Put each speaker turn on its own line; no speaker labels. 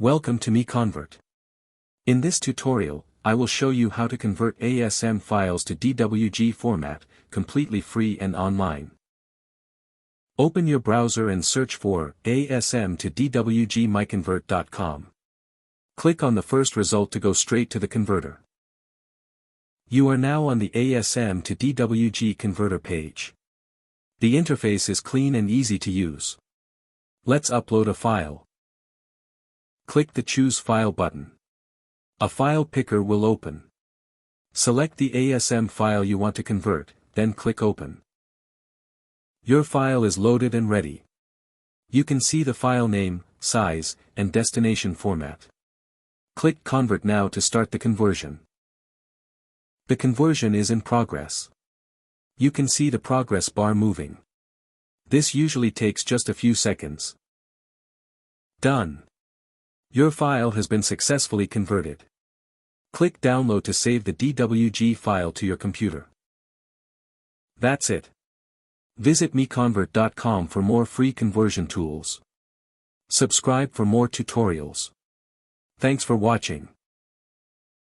Welcome to MiConvert. In this tutorial, I will show you how to convert ASM files to DWG format, completely free and online. Open your browser and search for ASM to DWG MiConvert.com. Click on the first result to go straight to the converter. You are now on the ASM to DWG converter page. The interface is clean and easy to use. Let's upload a file. Click the Choose File button. A file picker will open. Select the ASM file you want to convert, then click Open. Your file is loaded and ready. You can see the file name, size, and destination format. Click Convert now to start the conversion. The conversion is in progress. You can see the progress bar moving. This usually takes just a few seconds. Done. Your file has been successfully converted. Click Download to save the DWG file to your computer. That's it. Visit MiConvert.com for more free conversion tools. Subscribe for more tutorials. Thanks for watching.